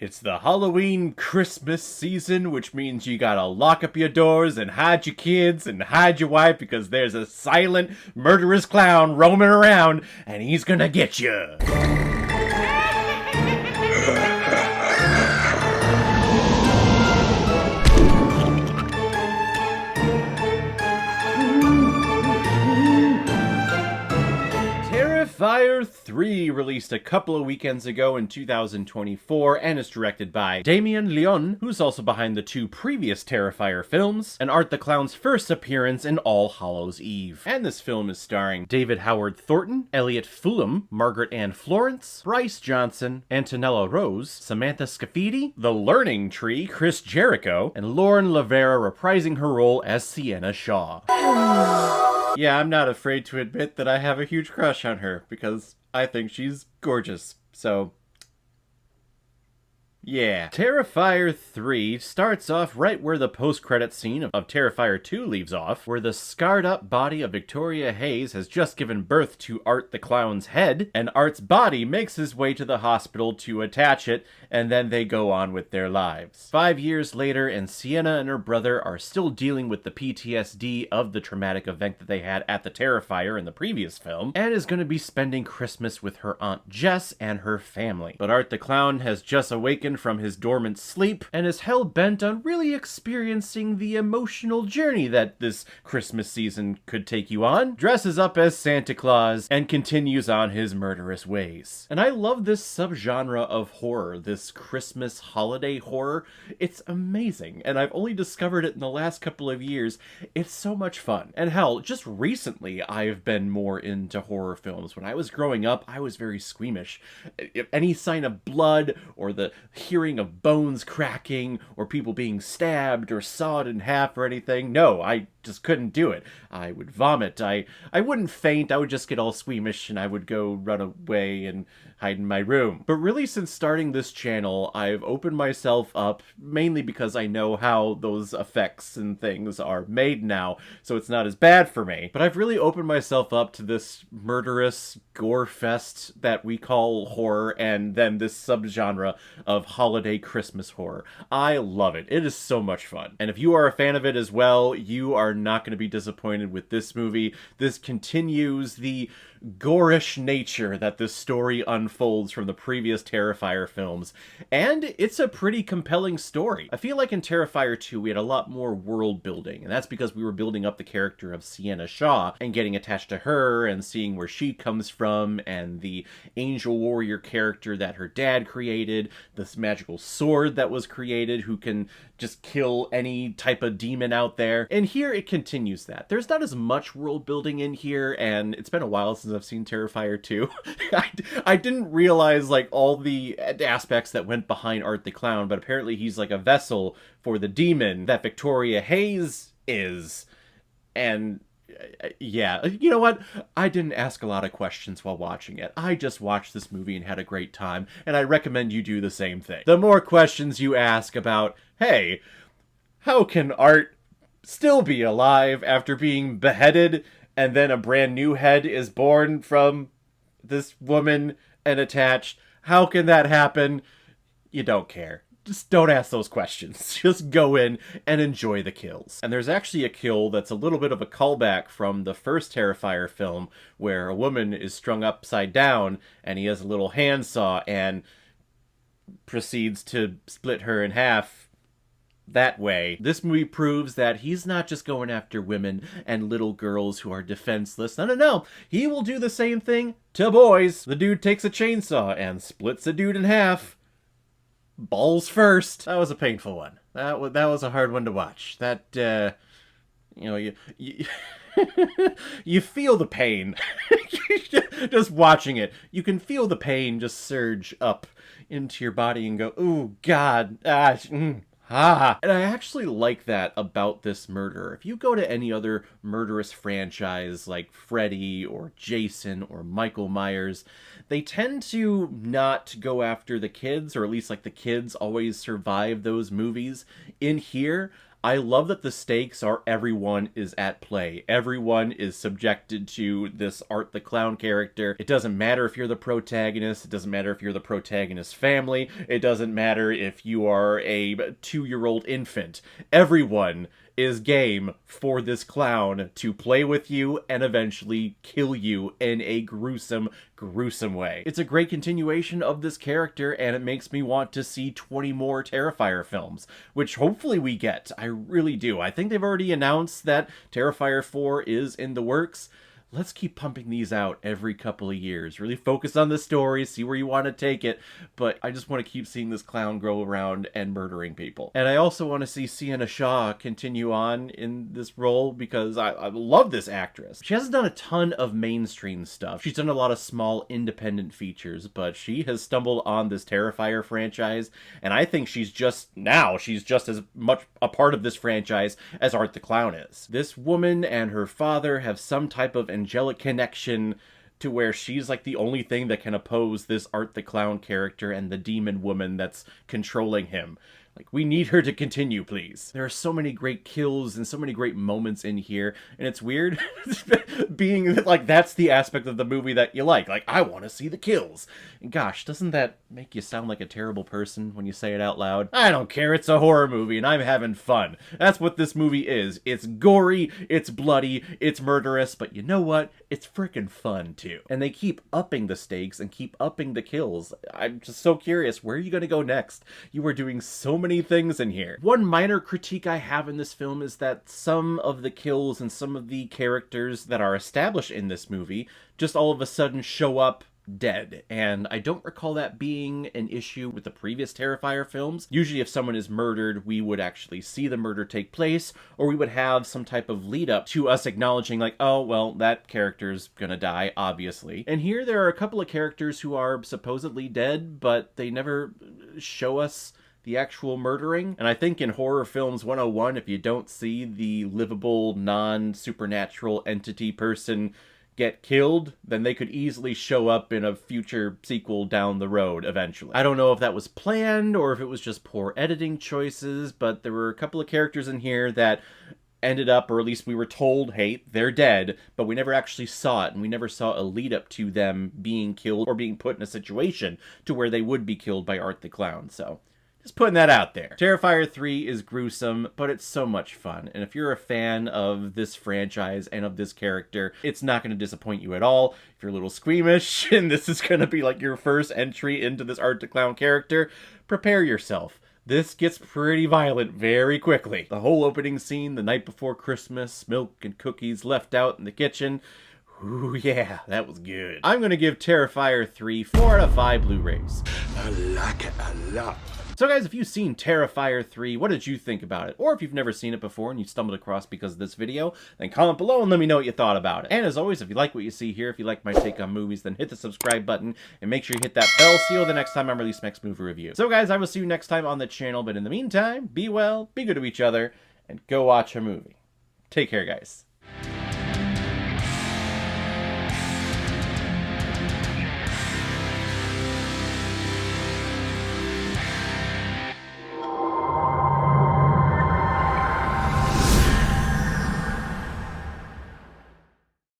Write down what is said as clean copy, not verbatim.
It's the Halloween Christmas season, which means you gotta lock up your doors and hide your kids and hide your wife because there's a silent, murderous clown roaming around and he's gonna get you. Terrifier 3 released a couple of weekends ago in 2024 and is directed by Damien Leone, who's also behind the two previous Terrifier films, and Art the Clown's first appearance in All Hallows Eve. And this film is starring David Howard Thornton, Elliot Fulham, Margaret Ann Florence, Bryce Johnson, Antonella Rose, Samantha Scafidi, The Learning Tree, Chris Jericho, and Lauren Lavera reprising her role as Sienna Shaw. Yeah, I'm not afraid to admit that I have a huge crush on her, because I think she's gorgeous, so yeah. Terrifier 3 starts off right where the post-credit scene of Terrifier 2 leaves off, where the scarred-up body of Victoria Hayes has just given birth to Art the Clown's head, and Art's body makes his way to the hospital to attach it, and then they go on with their lives. 5 years later, and Sienna and her brother are still dealing with the PTSD of the traumatic event that they had at the Terrifier in the previous film, and is going to be spending Christmas with her Aunt Jess and her family. But Art the Clown has just awakened from his dormant sleep and is hell-bent on really experiencing the emotional journey that this Christmas season could take you on, dresses up as Santa Claus, and continues on his murderous ways. And I love this subgenre of horror, this Christmas holiday horror. It's amazing, and I've only discovered it in the last couple of years. It's so much fun. And hell, just recently I've been more into horror films. When I was growing up, I was very squeamish. If any sign of blood or the hearing of bones cracking or people being stabbed or sawed in half or anything, no, I just couldn't do it. I would vomit. I wouldn't faint. I would just get all squeamish and I would go run away and hide in my room. But really, since starting this channel, I've opened myself up, mainly because I know how those effects and things are made now, so it's not as bad for me. But I've really opened myself up to this murderous gore fest that we call horror, and then this subgenre of holiday Christmas horror. I love it. It is so much fun. And if you are a fan of it as well, you are not going to be disappointed with this movie. This continues the gorish nature that this story unfolds from the previous Terrifier films, and it's a pretty compelling story. I feel like in Terrifier 2 we had a lot more world building, and that's because we were building up the character of Sienna Shaw and getting attached to her and seeing where she comes from, and the angel warrior character that her dad created, this magical sword that was created who can just kill any type of demon out there. And here it continues that. There's not as much world building in here, and it's been a while since I've seen Terrifier 2. I didn't realize like all the aspects that went behind Art the Clown, but apparently he's like a vessel for the demon that Victoria Hayes is. And yeah, you know what? I didn't ask a lot of questions while watching it. I just watched this movie and had a great time, and I recommend you do the same thing. The more questions you ask about, hey, how can Art still be alive after being beheaded, and then a brand new head is born from this woman and attached? How can that happen? You don't care. Just don't ask those questions. Just go in and enjoy the kills. And there's actually a kill that's a little bit of a callback from the first Terrifier film, where a woman is strung upside down and he has a little handsaw and proceeds to split her in half that way. This movie proves that he's not just going after women and little girls who are defenseless. No. He will do the same thing to boys. The dude takes a chainsaw and splits a dude in half. Balls first. That was a painful one. That was a hard one to watch. That, you know, you you feel the pain. Just watching it. You can feel the pain just surge up into your body and go, ooh, God, And I actually like that about this murder. If you go to any other murderous franchise like Freddy or Jason or Michael Myers, they tend to not go after the kids, or at least like the kids always survive those movies. In here, I love that the stakes are everyone is at play. Everyone is subjected to this Art the Clown character. It doesn't matter if you're the protagonist. It doesn't matter if you're the protagonist's family. It doesn't matter if you are a 2-year-old infant. Everyone is game for this clown to play with you and eventually kill you in a gruesome, gruesome way. It's a great continuation of this character, and it makes me want to see 20 more Terrifier films, which hopefully we get. I really do. I think they've already announced that Terrifier 4 is in the works. Let's keep pumping these out every couple of years. Really focus on the story, see where you want to take it, but I just want to keep seeing this clown grow around and murdering people. And I also want to see Sienna Shaw continue on in this role because I love this actress. She hasn't done a ton of mainstream stuff. She's done a lot of small independent features, but she has stumbled on this Terrifier franchise, and I think she's just as much a part of this franchise as Art the Clown is. This woman and her father have some type of angelic connection to where she's like the only thing that can oppose this Art the Clown character and the demon woman that's controlling him. Like, we need her to continue, please. There are so many great kills and so many great moments in here, and it's weird being like that's the aspect of the movie that you like. Like, I want to see the kills. And gosh, doesn't that make you sound like a terrible person when you say it out loud? I don't care, it's a horror movie and I'm having fun. That's what this movie is. It's gory, it's bloody, it's murderous, but you know what? It's freaking fun too. And they keep upping the stakes and keep upping the kills. I'm just so curious, where are you gonna go next? You are doing so many things in here. One minor critique I have in this film is that some of the kills and some of the characters that are established in this movie just all of a sudden show up dead, and I don't recall that being an issue with the previous Terrifier films. Usually if someone is murdered, we would actually see the murder take place, or we would have some type of lead up to us acknowledging like, oh, well, that character's gonna die, obviously. And here there are a couple of characters who are supposedly dead, but they never show us the actual murdering. And I think in Horror Films 101, if you don't see the livable, non-supernatural entity person get killed, then they could easily show up in a future sequel down the road eventually. I don't know if that was planned or if it was just poor editing choices, but there were a couple of characters in here that ended up, or at least we were told, hey, they're dead, but we never actually saw it, and we never saw a lead up to them being killed or being put in a situation to where they would be killed by Art the Clown. So just putting that out there. Terrifier 3 is gruesome, but it's so much fun. And if you're a fan of this franchise and of this character, it's not going to disappoint you at all. If you're a little squeamish and this is going to be like your first entry into this Art the Clown character, prepare yourself. This gets pretty violent very quickly. The whole opening scene the night before Christmas, milk and cookies left out in the kitchen. Ooh, yeah, that was good. I'm going to give Terrifier 3 4 out of 5 Blu-rays. I like it a lot. So guys, if you've seen Terrifier 3, what did you think about it? Or if you've never seen it before and you stumbled across because of this video, then comment below and let me know what you thought about it. And as always, if you like what you see here, if you like my take on movies, then hit the subscribe button and make sure you hit that bell so the next time I release next movie review. So guys, I will see you next time on the channel, but in the meantime, be well, be good to each other, and go watch a movie. Take care, guys.